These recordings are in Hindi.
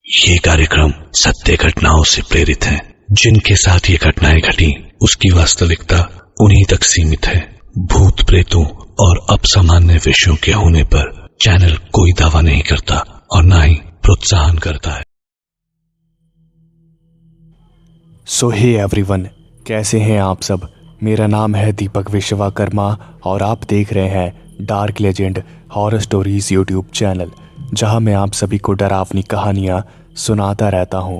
ये कार्यक्रम सत्य घटनाओं से प्रेरित है। जिनके साथ ये घटनाएं घटी उसकी वास्तविकता उन्हीं तक सीमित है। भूत प्रेतों और असामान्य विषयों के होने पर चैनल कोई दावा नहीं करता और न ही प्रोत्साहन करता है। सो हे एवरीवन, कैसे हैं आप सब। मेरा नाम है दीपक विश्वकर्मा और आप देख रहे हैं dark legend horror stories YouTube channel, जहां मैं आप सभी को डरावनी कहानियां सुनाता रहता हूं।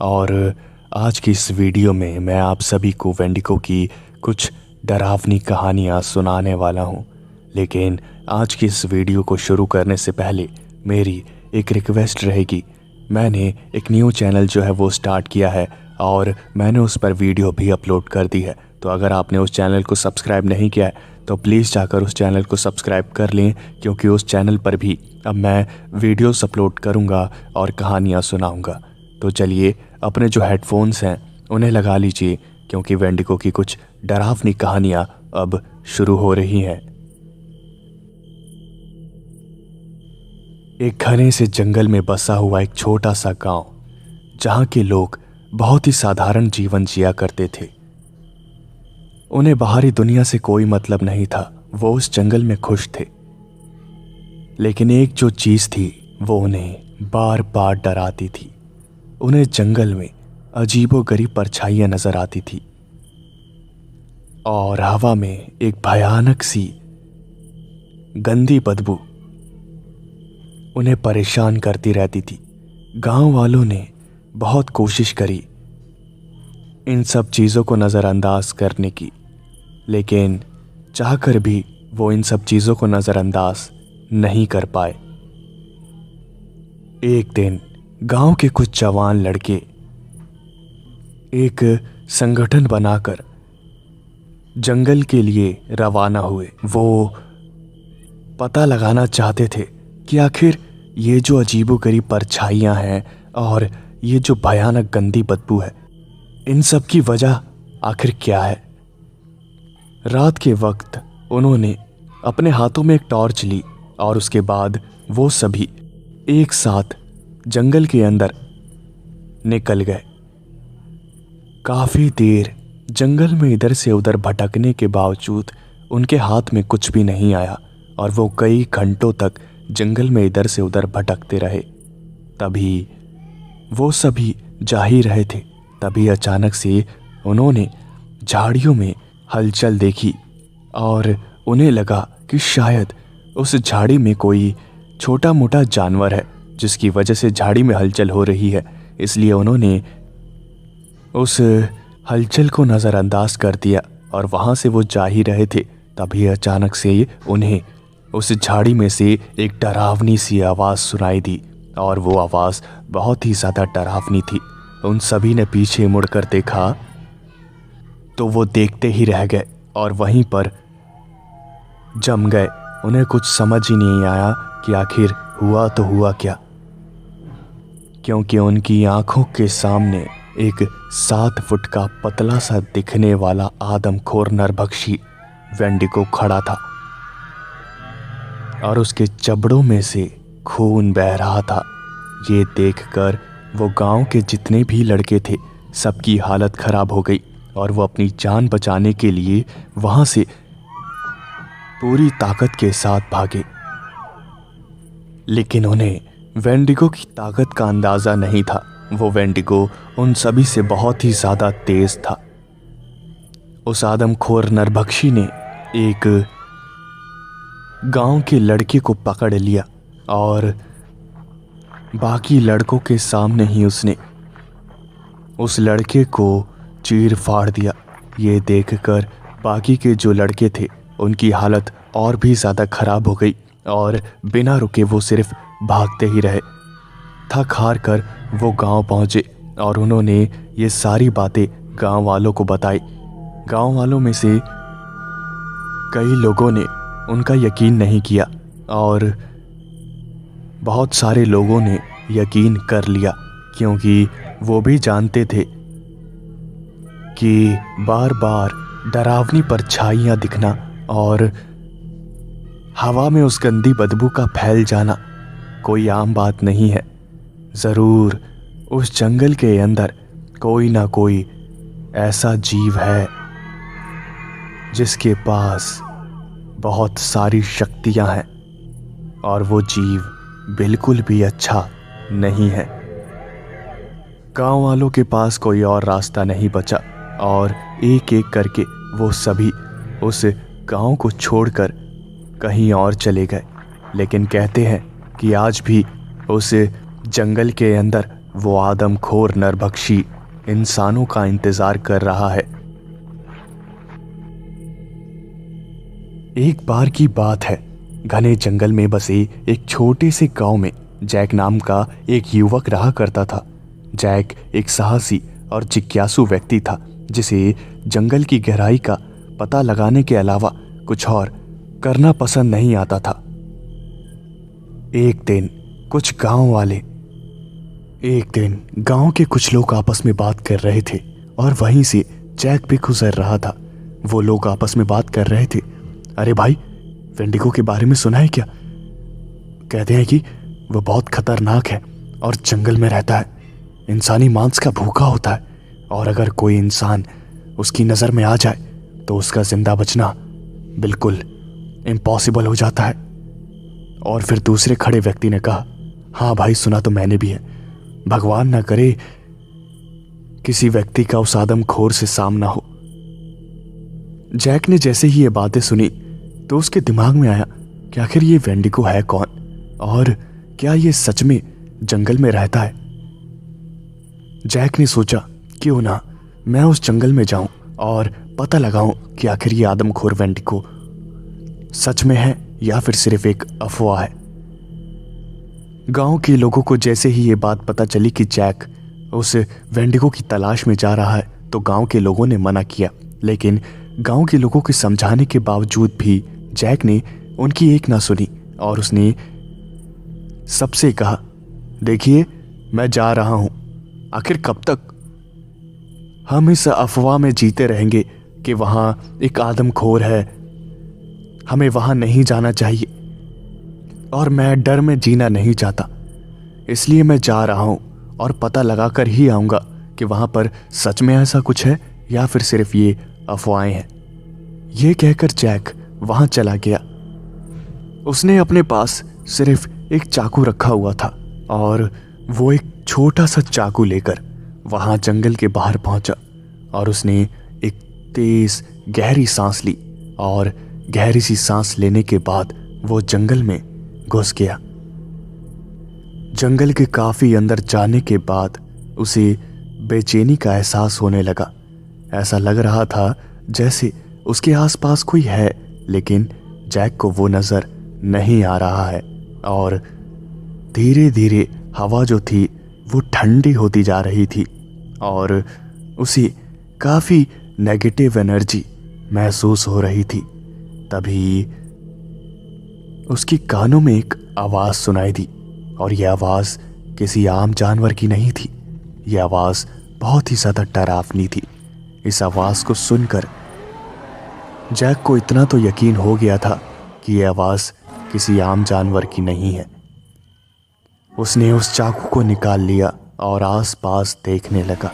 और आज की इस वीडियो में मैं आप सभी को वेंडिगो की कुछ डरावनी कहानियां सुनाने वाला हूं। लेकिन आज की इस वीडियो को शुरू करने से पहले मेरी एक रिक्वेस्ट रहेगी। मैंने एक न्यू चैनल जो है वो स्टार्ट किया है और मैंने उस पर वीडियो भी अपलोड कर दी है। तो अगर आपने उस चैनल को सब्सक्राइब नहीं किया है तो प्लीज़ जाकर उस चैनल को सब्सक्राइब कर लें, क्योंकि उस चैनल पर भी अब मैं वीडियोस अपलोड करूंगा और कहानियां सुनाऊंगा। तो चलिए अपने जो हेडफोन्स हैं उन्हें लगा लीजिए, क्योंकि वेंडिगो की कुछ डरावनी कहानियां अब शुरू हो रही हैं। एक घने से जंगल में बसा हुआ एक छोटा सा गांव, जहां के लोग बहुत ही साधारण जीवन जिया करते थे। उन्हें बाहरी दुनिया से कोई मतलब नहीं था, वो उस जंगल में खुश थे। लेकिन एक जो चीज थी वो उन्हें बार बार डराती थी। उन्हें जंगल में अजीबोगरीब परछाइयां नजर आती थी और हवा में एक भयानक सी गंदी बदबू उन्हें परेशान करती रहती थी। गांव वालों ने बहुत कोशिश करी इन सब चीज़ों को नज़रअंदाज करने की, लेकिन चाहकर भी वो इन सब चीज़ों को नज़रअंदाज नहीं कर पाए। एक दिन गांव के कुछ जवान लड़के एक संगठन बनाकर जंगल के लिए रवाना हुए। वो पता लगाना चाहते थे कि आखिर ये जो अजीबोगरीब परछाइयां हैं और ये जो भयानक गंदी बदबू है, इन सब की वजह आखिर क्या है। रात के वक्त उन्होंने अपने हाथों में एक टॉर्च ली और उसके बाद वो सभी एक साथ जंगल के अंदर निकल गए। काफी देर जंगल में इधर से उधर भटकने के बावजूद उनके हाथ में कुछ भी नहीं आया और वो कई घंटों तक जंगल में इधर से उधर भटकते रहे। तभी वो सभी जा ही रहे थे, तभी अचानक से उन्होंने झाड़ियों में हलचल देखी और उन्हें लगा कि शायद उस झाड़ी में कोई छोटा मोटा जानवर है, जिसकी वजह से झाड़ी में हलचल हो रही है। इसलिए उन्होंने उस हलचल को नज़रअंदाज कर दिया और वहाँ से वो जा ही रहे थे। तभी अचानक से उन्हें उस झाड़ी में से एक डरावनी सी आवाज़ सुनाई दी और वो आवाज़ बहुत ही ज़्यादा डरावनी थी। उन सभी ने पीछे मुड़कर देखा तो वो देखते ही रह गए और वहीं पर जम गए। उन्हें कुछ समझ ही नहीं आया कि आखिर हुआ तो हुआ क्या, क्योंकि उनकी आंखों के सामने एक 7 फुट का पतला सा दिखने वाला आदमखोर नरभक्षी वेंडिगो खड़ा था और उसके जबड़ों में से खून बह रहा था। ये देखकर वो गांव के जितने भी लड़के थे सबकी हालत खराब हो गई और वो अपनी जान बचाने के लिए वहां से पूरी ताकत के साथ भागे। लेकिन उन्हें वेंडिगो की ताकत का अंदाजा नहीं था। वो वेंडिगो उन सभी से बहुत ही ज्यादा तेज था। उस आदमखोर नरभक्षी ने एक गांव के लड़के को पकड़ लिया और बाकी लड़कों के सामने ही उसने उस लड़के को चीर फाड़ दिया। ये देखकर बाकी के जो लड़के थे उनकी हालत और भी ज़्यादा खराब हो गई और बिना रुके वो सिर्फ भागते ही रहे। थक हार कर वो गांव पहुंचे और उन्होंने ये सारी बातें गांव वालों को बताई। गांव वालों में से कई लोगों ने उनका यकीन नहीं किया और बहुत सारे लोगों ने यकीन कर लिया, क्योंकि वो भी जानते थे कि बार बार डरावनी परछाइयां दिखना और हवा में उस गंदी बदबू का फैल जाना कोई आम बात नहीं है। जरूर उस जंगल के अंदर कोई ना कोई ऐसा जीव है जिसके पास बहुत सारी शक्तियां हैं और वो जीव बिल्कुल भी अच्छा नहीं है। गांव वालों के पास कोई और रास्ता नहीं बचा और एक एक करके वो सभी उस गांव को छोड़कर कहीं और चले गए। लेकिन कहते हैं कि आज भी उस जंगल के अंदर वो आदमखोर नरभक्षी इंसानों का इंतजार कर रहा है। एक बार की बात है, घने जंगल में बसे एक छोटे से गांव में जैक नाम का एक युवक रहा करता था। जैक एक साहसी और जिज्ञासु व्यक्ति था जिसे जंगल की गहराई का पता लगाने के अलावा कुछ और करना पसंद नहीं आता था। एक दिन गांव के कुछ लोग आपस में बात कर रहे थे और वहीं से जैक भी गुजर रहा था। वो लोग आपस में बात कर रहे थे, अरे भाई, वेंडिगो के बारे में सुना है क्या? कहते हैं कि वो बहुत खतरनाक है और जंगल में रहता है, इंसानी मांस का भूखा होता है और अगर कोई इंसान उसकी नज़र में आ जाए तो उसका जिंदा बचना बिल्कुल इम्पॉसिबल हो जाता है। और फिर दूसरे खड़े व्यक्ति ने कहा, हाँ भाई, सुना तो मैंने भी है। भगवान ना करे किसी व्यक्ति का उस आदमखोर से सामना हो। जैक ने जैसे ही ये बातें सुनी तो उसके दिमाग में आया कि आखिर ये वेंडिगो है कौन और क्या ये सच में जंगल में रहता है। जैक ने सोचा, क्यों ना मैं उस जंगल में जाऊं और पता लगाऊं कि आखिर ये आदमखोर वेंडिगो सच में है या फिर सिर्फ एक अफवाह है। गांव के लोगों को जैसे ही ये बात पता चली कि जैक उस वेंडिगो की तलाश में जा रहा है तो गांव के लोगों ने मना किया। लेकिन गांव के लोगों के समझाने के बावजूद भी जैक ने उनकी एक ना सुनी और उसने सबसे कहा, देखिए, मैं जा रहा हूं, आखिर कब तक हम इस अफवाह में जीते रहेंगे कि वहां एक आदमखोर है, हमें वहां नहीं जाना चाहिए और मैं डर में जीना नहीं चाहता, इसलिए मैं जा रहा हूं और पता लगाकर ही आऊंगा कि वहां पर सच में ऐसा कुछ है या फिर सिर्फ ये अफवाहें हैं। यह कहकर जैक वहां चला गया। उसने अपने पास सिर्फ एक चाकू रखा हुआ था और वो एक छोटा सा चाकू लेकर वहां जंगल के बाहर पहुंचा और उसने एक तेज गहरी सांस ली और गहरी सी सांस लेने के बाद वो जंगल में घुस गया। जंगल के काफी अंदर जाने के बाद उसे बेचैनी का एहसास होने लगा। ऐसा लग रहा था जैसे उसके आसपास कोई है, लेकिन जैक को वो नजर नहीं आ रहा है और धीरे धीरे हवा जो थी वो ठंडी होती जा रही थी और उसे काफी नेगेटिव एनर्जी महसूस हो रही थी। तभी उसके कानों में एक आवाज सुनाई दी और यह आवाज किसी आम जानवर की नहीं थी। यह आवाज बहुत ही ज्यादा डरावनी थी। इस आवाज को सुनकर जैक को इतना तो यकीन हो गया था कि यह आवाज किसी आम जानवर की नहीं है। उसने उस चाकू को निकाल लिया और आसपास देखने लगा।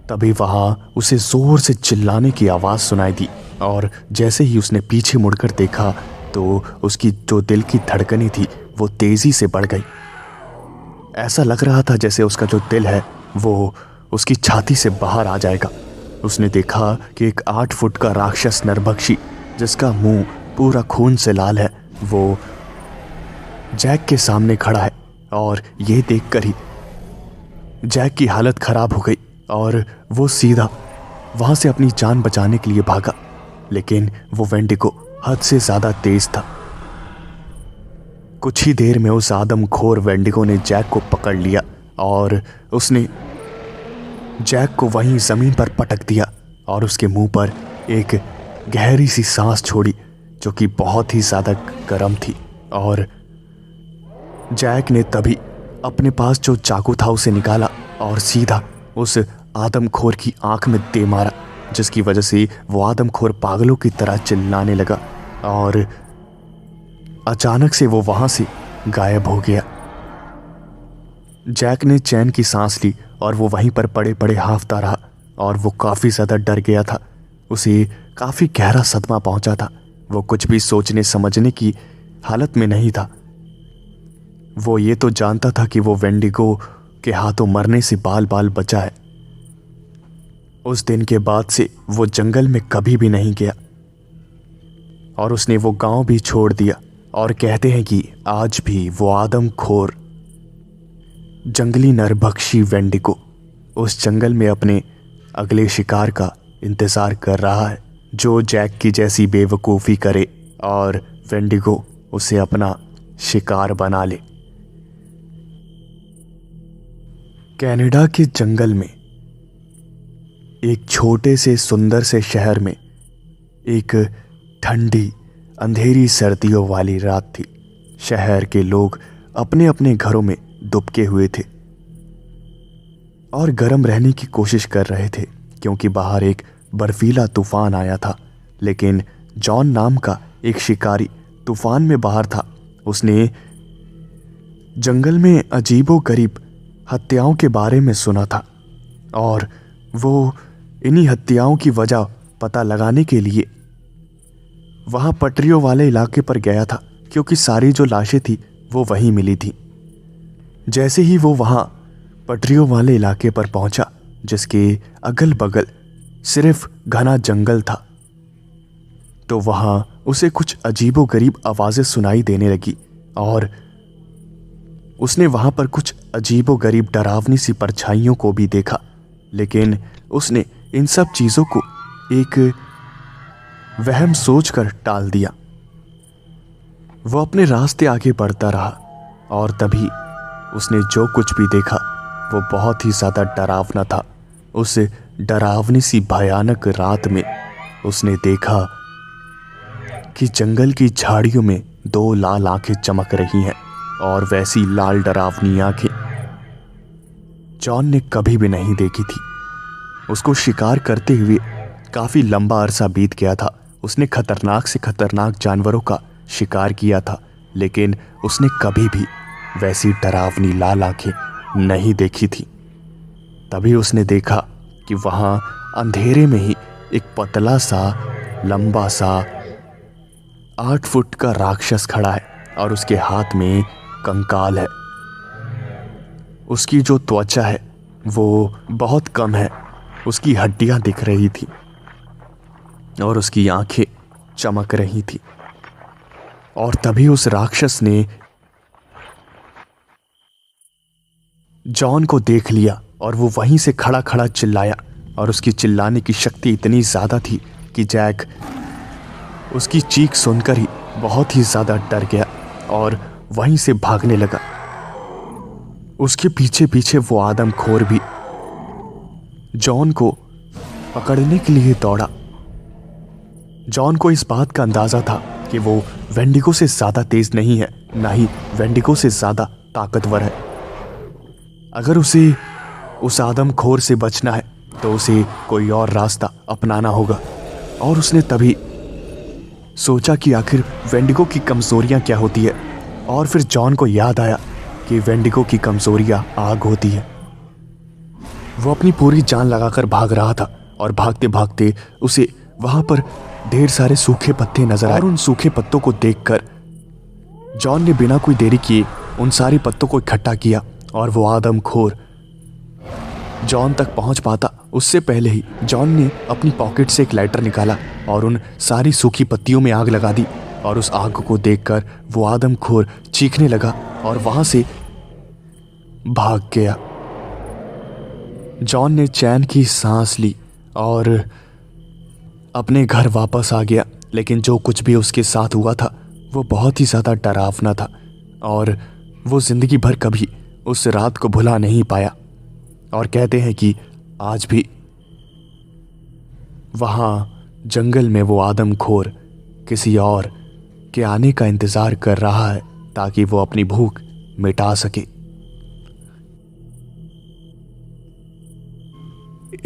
तभी वहां उसे जोर से चिल्लाने की आवाज सुनाई दी और जैसे ही उसने पीछे मुड़कर देखा तो उसकी जो दिल की धड़कनें थी वो तेजी से बढ़ गई। ऐसा लग रहा था जैसे उसका जो दिल है वो उसकी छाती से बाहर आ जाएगा। उसने देखा कि एक 8 फुट का राक्षस नरभक्षी जिसका मुंह पूरा खून से लाल है वो जैक के सामने खड़ा है और ये देखकर ही जैक की हालत खराब हो गई और वो सीधा वहां से अपनी जान बचाने के लिए भागा। लेकिन वो वेंडिगो हद से ज्यादा तेज था। कुछ ही देर में उस आदमखोर वेंडिगो ने जैक को पकड़ लिया और उसने जैक को वहीं जमीन पर पटक दिया और उसके मुंह पर एक गहरी सी सांस छोड़ी जो कि बहुत ही ज्यादा गर्म थी। और जैक ने तभी अपने पास जो चाकू था उसे निकाला और सीधा उस आदमखोर की आंख में दे मारा, जिसकी वजह से वो आदमखोर पागलों की तरह चिल्लाने लगा और अचानक से वो वहां से गायब हो गया। जैक ने चैन की सांस ली और वो वहीं पर पड़े पड़े हांफता रहा और वो काफ़ी ज़्यादा डर गया था। उसे काफ़ी गहरा सदमा पहुंचा था। वो कुछ भी सोचने समझने की हालत में नहीं था। वो ये तो जानता था कि वो वेंडिगो के हाथों मरने से बाल बाल बचा है। उस दिन के बाद से वो जंगल में कभी भी नहीं गया और उसने वो गांव भी छोड़ दिया। और कहते हैं कि आज भी वो आदमखोर जंगली नरभक्षी वेंडिगो उस जंगल में अपने अगले शिकार का इंतजार कर रहा है, जो जैक की जैसी बेवकूफ़ी करे और वेंडिगो उसे अपना शिकार बना ले। कनाडा के जंगल में एक छोटे से सुंदर से शहर में एक ठंडी अंधेरी सर्दियों वाली रात थी। शहर के लोग अपने अपने घरों में दुबके हुए थे और गर्म रहने की कोशिश कर रहे थे, क्योंकि बाहर एक बर्फीला तूफान आया था। लेकिन जॉन नाम का एक शिकारी तूफान में बाहर था। उसने जंगल में अजीबोगरीब हत्याओं के बारे में सुना था और वो इन्हीं हत्याओं की वजह पता लगाने के लिए वहाँ पटरियों वाले इलाके पर गया था, क्योंकि सारी जो लाशें थी वो वहीं मिली थी। जैसे ही वो वहाँ पटरियों वाले इलाके पर पहुंचा, जिसके अगल बगल सिर्फ घना जंगल था, तो वहाँ उसे कुछ अजीबोगरीब आवाज़ें सुनाई देने लगी और उसने वहाँ पर कुछ अजीबोगरीब डरावनी सी परछाइयों को भी देखा। लेकिन उसने इन सब चीज़ों को एक वहम सोचकर टाल दिया। वो अपने रास्ते आगे बढ़ता रहा और तभी उसने जो कुछ भी देखा वो बहुत ही ज़्यादा डरावना था। उस डरावनी सी भयानक रात में उसने देखा कि जंगल की झाड़ियों में दो लाल आंखें चमक रही हैं और वैसी लाल डरावनी आंखें जॉन ने कभी भी नहीं देखी थी। उसको शिकार करते हुए काफ़ी लंबा अरसा बीत गया था। उसने खतरनाक से खतरनाक जानवरों का शिकार किया था, लेकिन उसने कभी भी वैसी डरावनी लाल आंखें नहीं देखी थी। तभी उसने देखा कि वहाँ अंधेरे में ही एक पतला सा लंबा सा 8 फुट का राक्षस खड़ा है और उसके हाथ में कंकाल है। उसकी जो त्वचा है वो बहुत कम है, उसकी हड्डियां दिख रही थी और उसकी आंखें चमक रही थी। और तभी उस राक्षस ने जॉन को देख लिया और वो वहीं से खड़ा खड़ा चिल्लाया और उसकी चिल्लाने की शक्ति इतनी ज़्यादा थी कि जैक उसकी चीख सुनकर ही बहुत ही ज़्यादा डर गया और वहीं से भागने लगा। उसके पीछे पीछे वो आदमखोर भी जॉन को पकड़ने के लिए दौड़ा। जॉन को इस बात का अंदाज़ा था कि वो वेंडिगो से ज़्यादा तेज़ नहीं है, ना ही वेंडिगो से ज़्यादा ताकतवर है। अगर उसे उस आदमखोर से बचना है तो उसे कोई और रास्ता अपनाना होगा। और उसने तभी सोचा कि आखिर वेंडिगो की कमज़ोरियाँ क्या होती है, और फिर जॉन को याद आया कि वेंडिगो की कमज़ोरियाँ आग होती है। वो अपनी पूरी जान लगाकर भाग रहा था और भागते भागते उसे वहाँ पर ढेर सारे सूखे पत्ते नजर आए। और उन सूखे पत्तों को देखकर जॉन ने बिना कोई देरी किए उन सारे पत्तों को इकट्ठा किया और वो आदमखोर जॉन तक पहुंच पाता उससे पहले ही जॉन ने अपनी पॉकेट से एक लाइटर निकाला और उन सारी सूखी पत्तियों में आग लगा दी। और उस आग को देखकर वो आदमखोर चीखने लगा और वहां से भाग गया। जॉन ने चैन की सांस ली और अपने घर वापस आ गया। लेकिन जो कुछ भी उसके साथ हुआ था वो बहुत ही ज़्यादा डरावना था और वो ज़िंदगी भर कभी उस रात को भुला नहीं पाया। और कहते हैं कि आज भी वहाँ जंगल में वो आदमखोर किसी और के आने का इंतज़ार कर रहा है ताकि वो अपनी भूख मिटा सके।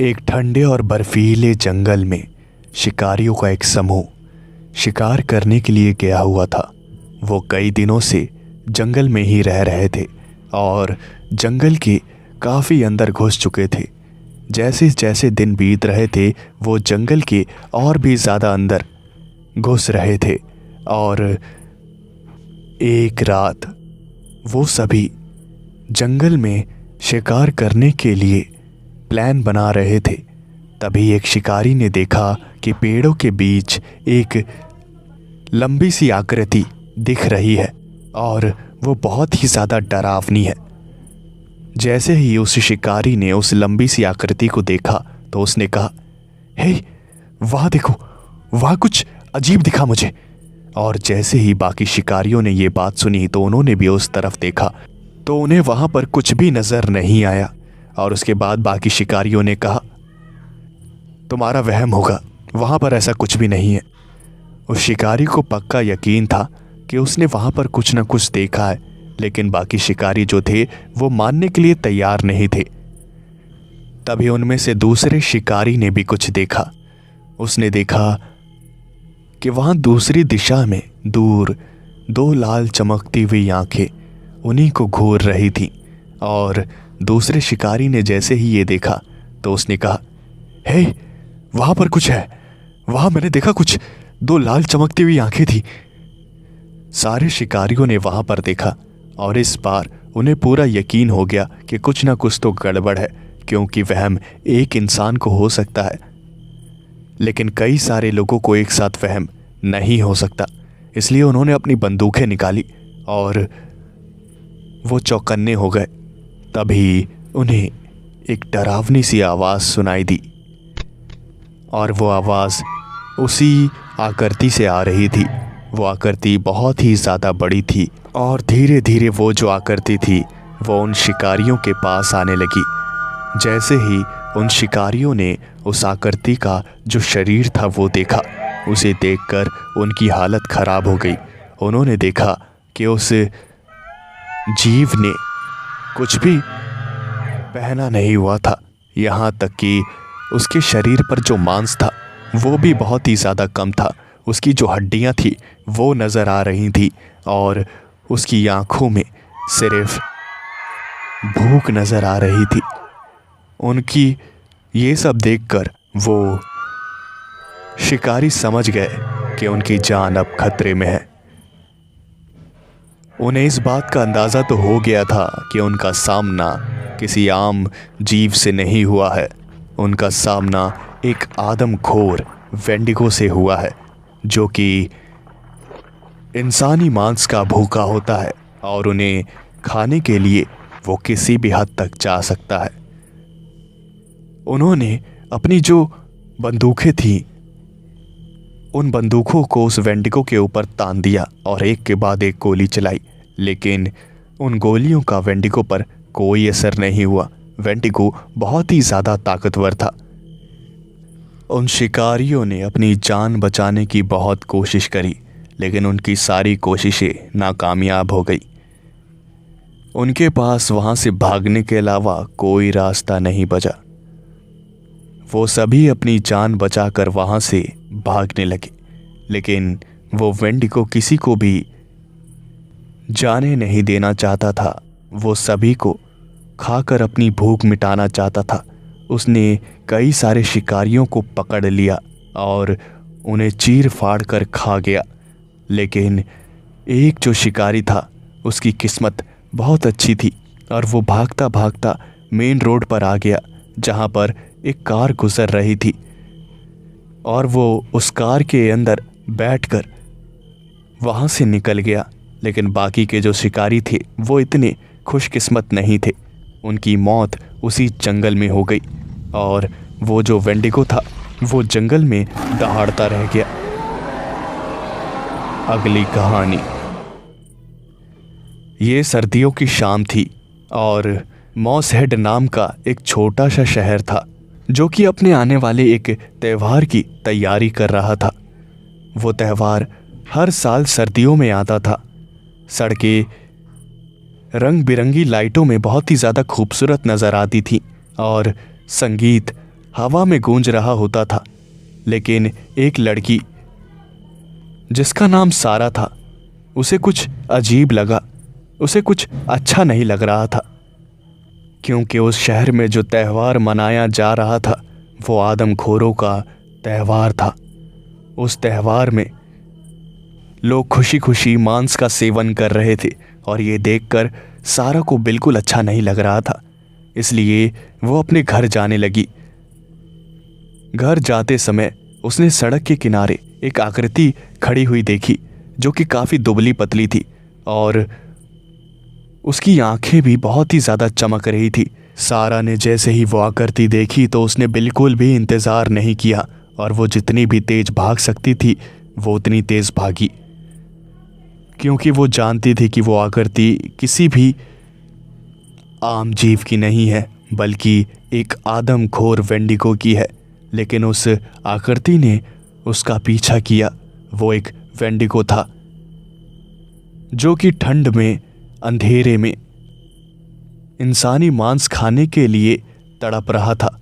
एक ठंडे और बर्फीले जंगल में शिकारियों का एक समूह शिकार करने के लिए गया हुआ था। वो कई दिनों से जंगल में ही रह रहे थे, और जंगल के काफ़ी अंदर घुस चुके थे। जैसे जैसे दिन बीत रहे थे वो जंगल के और भी ज़्यादा अंदर घुस रहे थे। और एक रात वो सभी जंगल में शिकार करने के लिए प्लान बना रहे थे। तभी एक शिकारी ने देखा कि पेड़ों के बीच एक लंबी सी आकृति दिख रही है और वो बहुत ही ज़्यादा डरावनी है। जैसे ही उस शिकारी ने उस लंबी सी आकृति को देखा तो उसने कहा, हे वहाँ देखो, वहाँ कुछ अजीब दिखा मुझे। और जैसे ही बाकी शिकारियों ने ये बात सुनी तो उन्होंने भी उस तरफ देखा तो उन्हें वहाँ पर कुछ भी नज़र नहीं आया। और उसके बाद बाकी शिकारियों ने कहा, तुम्हारा वहम होगा, वहाँ पर ऐसा कुछ भी नहीं है। उस शिकारी को पक्का यकीन था कि उसने वहाँ पर कुछ न कुछ देखा है, लेकिन बाकी शिकारी जो थे वो मानने के लिए तैयार नहीं थे। तभी उनमें से दूसरे शिकारी ने भी कुछ देखा। उसने देखा कि वहाँ दूसरी दिशा में दूर दो लाल चमकती हुई आंखें उन्हीं को घूर रही थी। और दूसरे शिकारी ने जैसे ही ये देखा तो उसने कहा, हे वहाँ पर कुछ है, वहाँ मैंने देखा कुछ, दो लाल चमकती हुई आंखें थी। सारे शिकारियों ने वहाँ पर देखा और इस बार उन्हें पूरा यकीन हो गया कि कुछ ना कुछ तो गड़बड़ है, क्योंकि वहम एक इंसान को हो सकता है लेकिन कई सारे लोगों को एक साथ वहम नहीं हो सकता। इसलिए उन्होंने अपनी बंदूकें निकाली और वो चौकन्ने हो गए। तभी उन्हें एक डरावनी सी आवाज़ सुनाई दी और वो आवाज़ उसी आकृति से आ रही थी। वो आकृति बहुत ही ज़्यादा बड़ी थी और धीरे धीरे वो जो आकृति थी वो उन शिकारियों के पास आने लगी। जैसे ही उन शिकारियों ने उस आकृति का जो शरीर था वो देखा, उसे देखकर उनकी हालत ख़राब हो गई। उन्होंने देखा कि उस जीव ने कुछ भी पहना नहीं हुआ था, यहाँ तक कि उसके शरीर पर जो मांस था वो भी बहुत ही ज़्यादा कम था। उसकी जो हड्डियाँ थी वो नज़र आ रही थी और उसकी आँखों में सिर्फ भूख नज़र आ रही थी। उनकी ये सब देखकर वो शिकारी समझ गए कि उनकी जान अब खतरे में है। उन्हें इस बात का अंदाज़ा तो हो गया था कि उनका सामना किसी आम जीव से नहीं हुआ है, उनका सामना एक आदमखोर वेंडिगो से हुआ है, जो कि इंसानी मांस का भूखा होता है और उन्हें खाने के लिए वो किसी भी हद तक जा सकता है। उन्होंने अपनी जो बंदूकें थीं उन बंदूकों को उस वेंडिगो के ऊपर तान दिया और एक के बाद एक गोली चलाई, लेकिन उन गोलियों का वेंडिगो पर कोई असर नहीं हुआ। वेंडिगो बहुत ही ज़्यादा ताकतवर था। उन शिकारियों ने अपनी जान बचाने की बहुत कोशिश करी, लेकिन उनकी सारी कोशिशें नाकामयाब हो गई। उनके पास वहाँ से भागने के अलावा कोई रास्ता नहीं बचा। वो सभी अपनी जान बचाकर वहाँ से भागने लगे, लेकिन वो वेंडिगो किसी को भी जाने नहीं देना चाहता था। वो सभी को खाकर अपनी भूख मिटाना चाहता था। उसने कई सारे शिकारियों को पकड़ लिया और उन्हें चीर फाड़ कर खा गया, लेकिन एक जो शिकारी था उसकी किस्मत बहुत अच्छी थी और वो भागता भागता मेन रोड पर आ गया, जहाँ पर एक कार गुजर रही थी और वो उस कार के अंदर बैठकर वहाँ से निकल गया। लेकिन बाकी के जो शिकारी थे वो इतने खुशकिस्मत नहीं थे, उनकी मौत उसी जंगल में हो गई और वो जो वेंडिगो था वो जंगल में दहाड़ता रह गया। अगली कहानी। ये सर्दियों की शाम थी और मॉस हेड नाम का एक छोटा सा शहर था जो कि अपने आने वाले एक त्यौहार की तैयारी कर रहा था। वो त्यौहार हर साल सर्दियों में आता था। सड़कें रंग बिरंगी लाइटों में बहुत ही ज़्यादा खूबसूरत नज़र आती थी और संगीत हवा में गूंज रहा होता था। लेकिन एक लड़की जिसका नाम सारा था, उसे कुछ अजीब लगा उसे कुछ अच्छा नहीं लग रहा था, क्योंकि उस शहर में जो त्यौहार मनाया जा रहा था वो आदमखोरों का त्यौहार था। उस त्यौहार में लोग खुशी खुशी मांस का सेवन कर रहे थे और ये देखकर सारा को बिल्कुल अच्छा नहीं लग रहा था। इसलिए वो अपने घर जाने लगी। घर जाते समय उसने सड़क के किनारे एक आकृति खड़ी हुई देखी जो कि काफ़ी दुबली पतली थी और उसकी आंखें भी बहुत ही ज़्यादा चमक रही थी। सारा ने जैसे ही वो आकृति देखी तो उसने बिल्कुल भी इंतज़ार नहीं किया और वो जितनी भी तेज भाग सकती थी वो उतनी तेज भागी, क्योंकि वो जानती थी कि वो आकृति किसी भी आम जीव की नहीं है बल्कि एक आदमखोर वेंडिगो की है। लेकिन उस आकृति ने उसका पीछा किया। वो एक वेंडिगो था जो कि ठंड में, अंधेरे में इंसानी मांस खाने के लिए तड़प रहा था।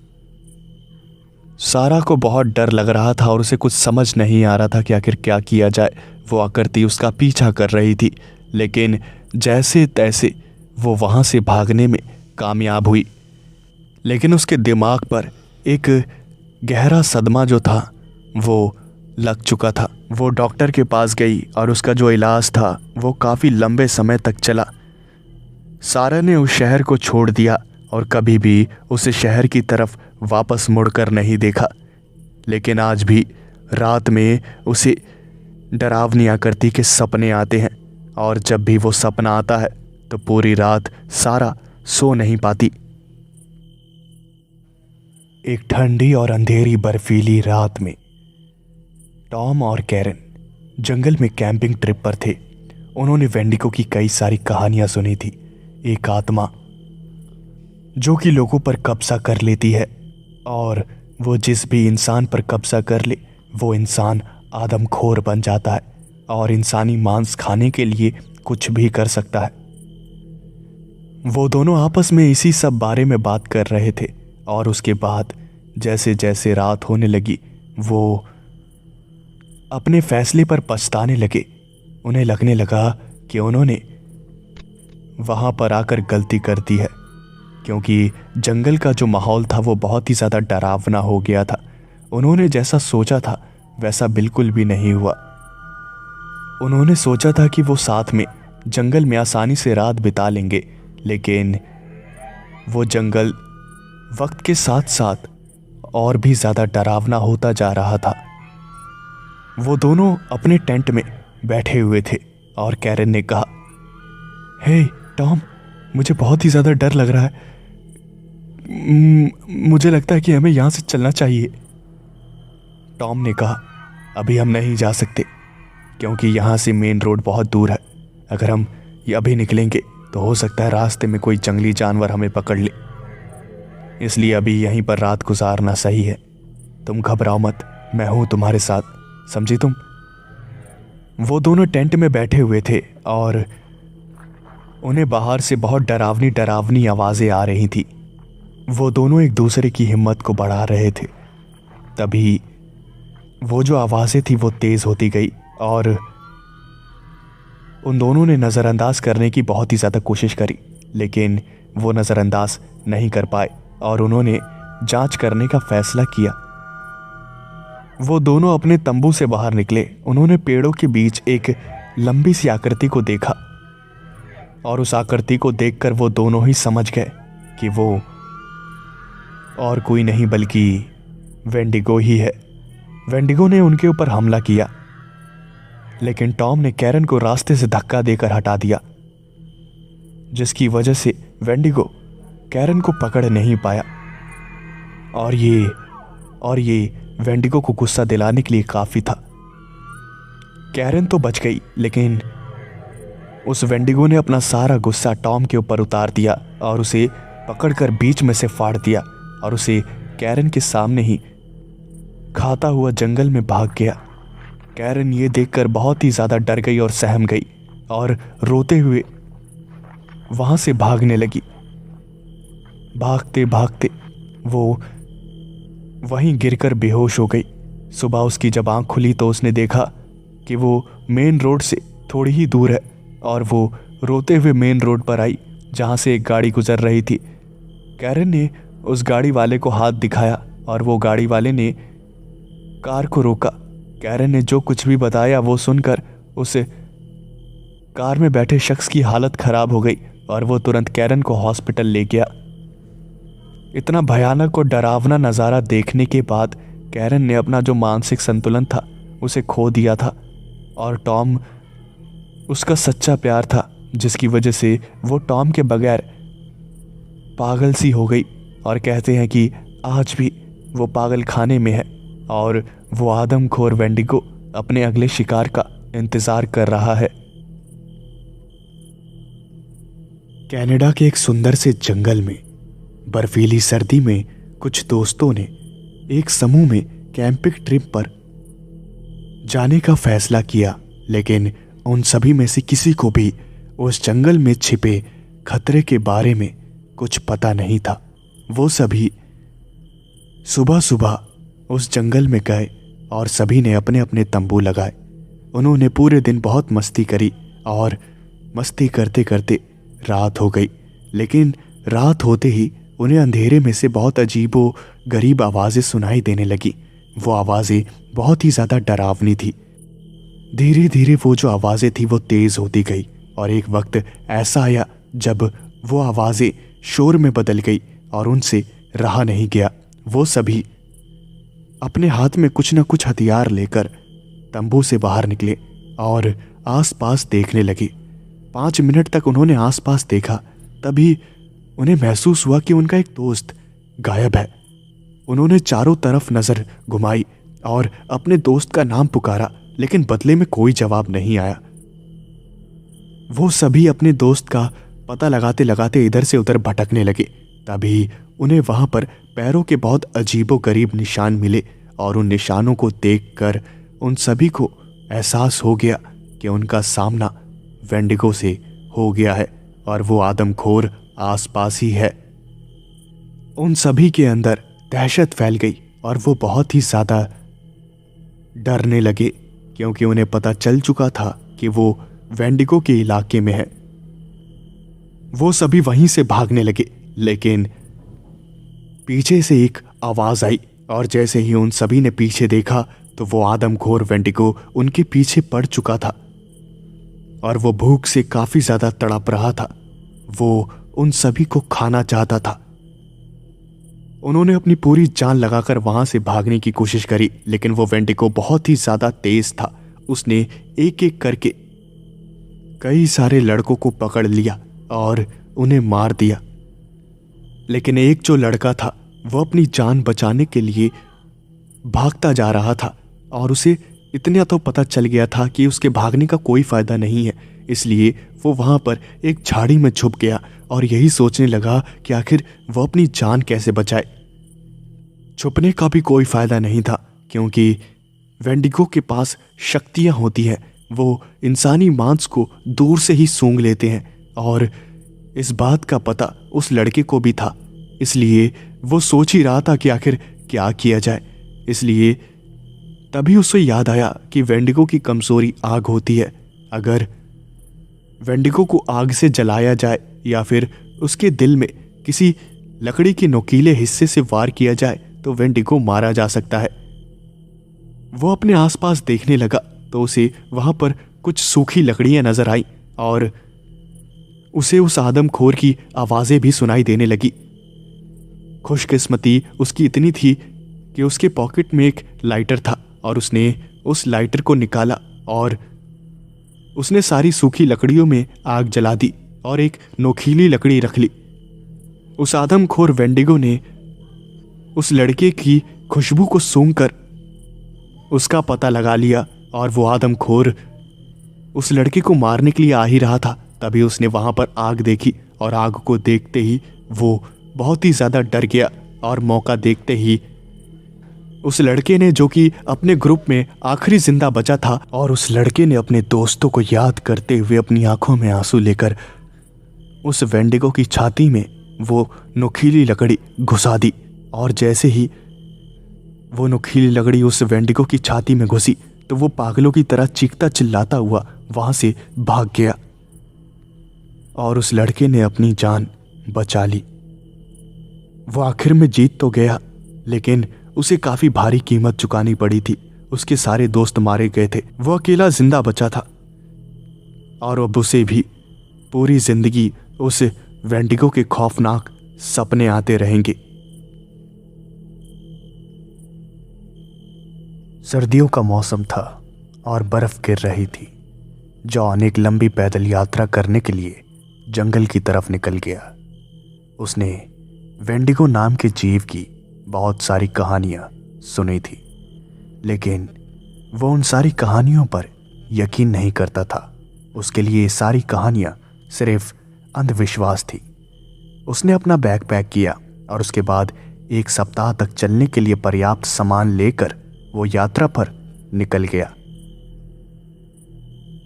सारा को बहुत डर लग रहा था और उसे कुछ समझ नहीं आ रहा था कि आखिर क्या किया जाए। वो आकृति उसका पीछा कर रही थी, लेकिन जैसे तैसे वो वहाँ से भागने में कामयाब हुई। लेकिन उसके दिमाग पर एक गहरा सदमा जो था वो लग चुका था। वो डॉक्टर के पास गई और उसका जो इलाज था वो काफ़ी लंबे समय तक चला। सारा ने उस शहर को छोड़ दिया और कभी भी उस शहर की तरफ वापस मुड़कर नहीं देखा। लेकिन आज भी रात में उसे डरावनी आकृति के सपने आते हैं और जब भी वो सपना आता है तो पूरी रात सारा सो नहीं पाती। एक ठंडी और अंधेरी बर्फीली रात में टॉम और कैरन जंगल में कैंपिंग ट्रिप पर थे। उन्होंने वेंडिगो की कई सारी कहानियां सुनी थी। एक आत्मा जो कि लोगों पर कब्जा कर लेती है और वो जिस भी इंसान पर कब्जा कर ले वो इंसान आदमखोर बन जाता है और इंसानी मांस खाने के लिए कुछ भी कर सकता है। वो दोनों आपस में इसी सब बारे में बात कर रहे थे और उसके बाद जैसे जैसे रात होने लगी वो अपने फैसले पर पछताने लगे। उन्हें लगने लगा कि उन्होंने वहाँ पर आकर गलती कर दी है, क्योंकि जंगल का जो माहौल था वो बहुत ही ज़्यादा डरावना हो गया था। उन्होंने जैसा सोचा था वैसा बिल्कुल भी नहीं हुआ। उन्होंने सोचा था कि वो साथ में जंगल में आसानी से रात बिता लेंगे, लेकिन वो जंगल वक्त के साथ साथ और भी ज़्यादा डरावना होता जा रहा था। वो दोनों अपने टेंट में बैठे हुए थे और कैरन ने कहा, हे टॉम, मुझे बहुत ही ज़्यादा डर लग रहा है। मुझे लगता है कि हमें यहाँ से चलना चाहिए। टॉम ने कहा, अभी हम नहीं जा सकते क्योंकि यहाँ से मेन रोड बहुत दूर है। अगर हम अभी निकलेंगे तो हो सकता है रास्ते में कोई जंगली जानवर हमें पकड़ ले, इसलिए अभी यहीं पर रात गुजारना सही है। तुम घबराओ मत, मैं हूँ तुम्हारे साथ, समझी तुम। वो दोनों टेंट में बैठे हुए थे और उन्हें बाहर से बहुत डरावनी डरावनी आवाज़ें आ रही थी। वो दोनों एक दूसरे की हिम्मत को बढ़ा रहे थे। तभी वो जो आवाज़ें थी वो तेज़ होती गई और उन दोनों ने नज़रअंदाज करने की बहुत ही ज़्यादा कोशिश करी, लेकिन वो नज़रअंदाज नहीं कर पाए और उन्होंने जांच करने का फैसला किया। वो दोनों अपने तंबू से बाहर निकले। उन्होंने पेड़ों के बीच एक लंबी सी आकृति को देखा और उस आकृति को देखकर वो दोनों ही समझ गए कि वो और कोई नहीं बल्कि वेंडिगो ही है। वेंडिगो ने उनके ऊपर हमला किया, लेकिन टॉम ने कैरन को रास्ते से धक्का देकर हटा दिया, जिसकी वजह से वेंडिगो कैरन को पकड़ नहीं पाया और ये वेंडिगो को गुस्सा दिलाने के लिए काफ़ी था। कैरन तो बच गई, लेकिन उस वेंडिगो ने अपना सारा गुस्सा टॉम के ऊपर उतार दिया और उसे पकड़कर बीच में से फाड़ दिया और उसे कैरन के सामने ही खाता हुआ जंगल में भाग गया। कैरन ये देखकर बहुत ही ज़्यादा डर गई और सहम गई और रोते हुए वहाँ से भागने लगी। भागते भागते वो वहीं गिरकर बेहोश हो गई। सुबह उसकी जब आँख खुली तो उसने देखा कि वो मेन रोड से थोड़ी ही दूर है और वो रोते हुए मेन रोड पर आई जहां से एक गाड़ी गुजर रही थी। कैरन ने उस गाड़ी वाले को हाथ दिखाया और वो गाड़ी वाले ने कार को रोका। कैरन ने जो कुछ भी बताया वो सुनकर उस कार में बैठे शख्स की हालत खराब हो गई और वो तुरंत कैरन को हॉस्पिटल ले गया। इतना भयानक और डरावना नज़ारा देखने के बाद कैरन ने अपना जो मानसिक संतुलन था उसे खो दिया था और टॉम उसका सच्चा प्यार था, जिसकी वजह से वो टॉम के बगैर पागल सी हो गई। और कहते हैं कि आज भी वो पागल खाने में है और वो आदमखोर वेंडिगो अपने अगले शिकार का इंतज़ार कर रहा है। कनाडा के एक सुंदर से जंगल में बर्फीली सर्दी में कुछ दोस्तों ने एक समूह में कैंपिंग ट्रिप पर जाने का फैसला किया, लेकिन उन सभी में से किसी को भी उस जंगल में छिपे खतरे के बारे में कुछ पता नहीं था। वो सभी सुबह सुबह उस जंगल में गए और सभी ने अपने अपने तंबू लगाए। उन्होंने पूरे दिन बहुत मस्ती करी और मस्ती करते करते रात हो गई। लेकिन रात होते ही उन्हें अंधेरे में से बहुत अजीबो गरीब आवाज़ें सुनाई देने लगी। वो आवाज़ें बहुत ही ज़्यादा डरावनी थी। धीरे धीरे वो जो आवाज़ें थी वो तेज़ होती गई और एक वक्त ऐसा आया जब वो आवाज़ें शोर में बदल गई और उनसे रहा नहीं गया। वो सभी अपने हाथ में कुछ न कुछ हथियार लेकर तंबू से बाहर निकले और आसपास देखने लगे। 5 मिनट तक उन्होंने आसपास देखा, तभी उन्हें महसूस हुआ कि उनका एक दोस्त गायब है। उन्होंने चारों तरफ नज़र घुमाई और अपने दोस्त का नाम पुकारा, लेकिन बदले में कोई जवाब नहीं आया। वो सभी अपने दोस्त का पता लगाते लगाते इधर से उधर भटकने लगे। तभी उन्हें वहां पर पैरों के बहुत अजीबोगरीब निशान मिले और उन निशानों को देखकर उन सभी को एहसास हो गया कि उनका सामना वेंडिगो से हो गया है और वो आदमखोर आसपास ही है। उन सभी के अंदर दहशत फैल गई और वो बहुत ही ज़्यादा डरने लगे, क्योंकि उन्हें पता चल चुका था कि वो वेंडिगो के इलाके में है। वो सभी वहीं से भागने लगे, लेकिन पीछे से एक आवाज़ आई और जैसे ही उन सभी ने पीछे देखा तो वो आदमखोर वेंडिगो उनके पीछे पड़ चुका था और वो भूख से काफ़ी ज़्यादा तड़प रहा था। वो उन सभी को खाना चाहता था। उन्होंने अपनी पूरी जान लगाकर वहां से भागने की कोशिश करी, लेकिन वो वेंडिगो बहुत ही ज़्यादा तेज था। उसने एक एक करके कई सारे लड़कों को पकड़ लिया और उन्हें मार दिया। लेकिन एक जो लड़का था वो अपनी जान बचाने के लिए भागता जा रहा था और उसे इतना तो पता चल गया था कि उसके भागने का कोई फ़ायदा नहीं है, इसलिए वो वहाँ पर एक झाड़ी में छुप गया और यही सोचने लगा कि आखिर वो अपनी जान कैसे बचाए। छुपने का भी कोई फ़ायदा नहीं था, क्योंकि वेंडिगो के पास शक्तियाँ होती हैं। वो इंसानी मांस को दूर से ही सूंघ लेते हैं और इस बात का पता उस लड़के को भी था, इसलिए वो सोच ही रहा था कि आखिर क्या किया जाए। इसलिए तभी उसे याद आया कि वेंडिगो की कमज़ोरी आग होती है। अगर वेंडिगो को आग से जलाया जाए या फिर उसके दिल में किसी लकड़ी के नुकीले हिस्से से वार किया जाए तो वेंडिगो मारा जा सकता है। वो अपने आसपास देखने लगा तो उसे वहाँ पर कुछ सूखी लकड़ियाँ नजर आई और उसे उस आदमखोर की आवाज़ें भी सुनाई देने लगी। खुशकिस्मती उसकी इतनी थी कि उसके पॉकेट में एक लाइटर था और उसने उस लाइटर को निकाला और उसने सारी सूखी लकड़ियों में आग जला दी और एक नोकीली लकड़ी रख ली। उस आदमखोर वेंडिगो ने उस लड़के की खुशबू को सूंघकर उसका पता लगा लिया और वो आदमखोर उस लड़के को मारने के लिए आ ही रहा था। तभी उसने वहाँ पर आग देखी और आग को देखते ही वो बहुत ही ज़्यादा डर गया और मौका देखते ही उस लड़के ने, जो कि अपने ग्रुप में आखिरी जिंदा बचा था, और उस लड़के ने अपने दोस्तों को याद करते हुए अपनी आंखों में आंसू लेकर उस वेंडिगो की छाती में वो नुकीली लकड़ी घुसा दी। और जैसे ही वो नुकीली लकड़ी उस वेंडिगो की छाती में घुसी तो वो पागलों की तरह चीखता चिल्लाता हुआ वहाँ से भाग गया। और उस लड़के ने अपनी जान बचा ली। वो आखिर में जीत तो गया, लेकिन उसे काफी भारी कीमत चुकानी पड़ी थी। उसके सारे दोस्त मारे गए थे, वो अकेला जिंदा बचा था और अब उसे भी पूरी जिंदगी उस वेंडिगो के खौफनाक सपने आते रहेंगे। सर्दियों का मौसम था और बर्फ गिर रही थी। जॉन एक लंबी पैदल यात्रा करने के लिए जंगल की तरफ निकल गया। उसने वेंडिगो नाम के जीव की बहुत सारी कहानियां सुनी थी, लेकिन वो उन सारी कहानियों पर यकीन नहीं करता था। उसके लिए ये सारी कहानियां सिर्फ अंधविश्वास थी। उसने अपना बैग पैक किया और उसके बाद 1 सप्ताह तक चलने के लिए पर्याप्त सामान लेकर वो यात्रा पर निकल गया।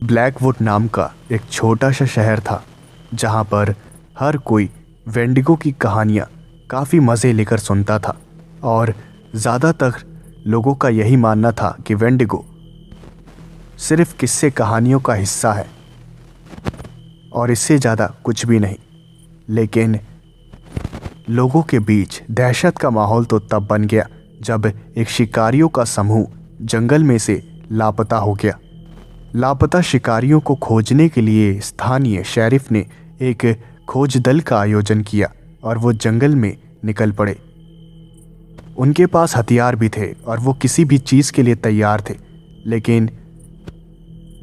ब्लैकवुड नाम का एक छोटा सा शहर था, जहां पर हर कोई वेंडिगो की कहानियां काफ़ी मज़े लेकर सुनता था और ज़्यादातर लोगों का यही मानना था कि वेंडिगो सिर्फ किस्से कहानियों का हिस्सा है और इससे ज़्यादा कुछ भी नहीं। लेकिन लोगों के बीच दहशत का माहौल तो तब बन गया जब एक शिकारियों का समूह जंगल में से लापता हो गया। लापता शिकारियों को खोजने के लिए स्थानीय शेरिफ ने एक खोज दल का आयोजन किया और वो जंगल में निकल पड़े। उनके पास हथियार भी थे और वो किसी भी चीज़ के लिए तैयार थे। लेकिन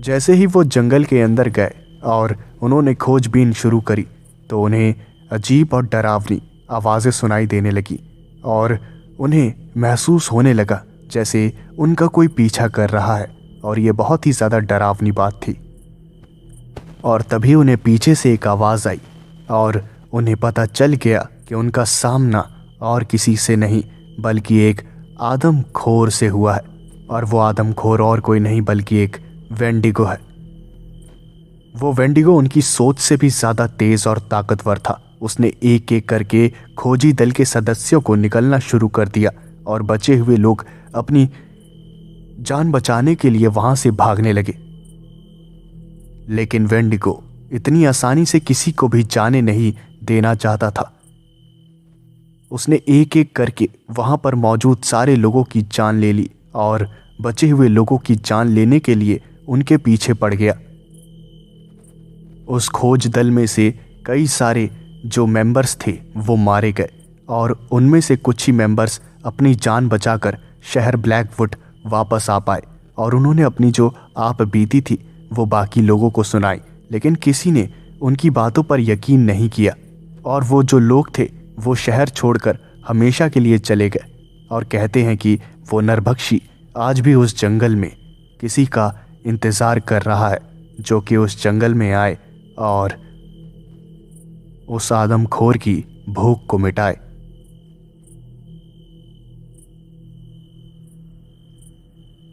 जैसे ही वो जंगल के अंदर गए और उन्होंने खोजबीन शुरू करी तो उन्हें अजीब और डरावनी आवाज़ें सुनाई देने लगी और उन्हें महसूस होने लगा जैसे उनका कोई पीछा कर रहा है और ये बहुत ही ज़्यादा डरावनी बात थी। और तभी उन्हें पीछे से एक आवाज़ आई और उन्हें पता चल गया कि उनका सामना और किसी से नहीं बल्कि एक आदमखोर से हुआ है और वो आदमखोर और कोई नहीं बल्कि एक वेंडिगो है। वो वेंडिगो उनकी सोच से भी ज़्यादा तेज़ और ताकतवर था। उसने एक एक करके खोजी दल के सदस्यों को निकलना शुरू कर दिया और बचे हुए लोग अपनी जान बचाने के लिए वहां से भागने लगे। लेकिन वेंडिगो इतनी आसानी से किसी को भी जाने नहीं देना चाहता था। उसने एक एक करके वहां पर मौजूद सारे लोगों की जान ले ली और बचे हुए लोगों की जान लेने के लिए उनके पीछे पड़ गया। उस खोज दल में से कई सारे जो मेंबर्स थे वो मारे गए और उनमें से कुछ ही मेंबर्स अपनी जान बचाकर शहर ब्लैकवुड वापस आ पाए और उन्होंने अपनी जो आप बीती थी वो बाकी लोगों को सुनाई। लेकिन किसी ने उनकी बातों पर यकीन नहीं किया और वो जो लोग थे वो शहर छोड़कर हमेशा के लिए चले गए और कहते हैं कि वो नरभक्षी आज भी उस जंगल में किसी का इंतज़ार कर रहा है जो कि उस जंगल में आए और उस आदमखोर की भूख को मिटाए।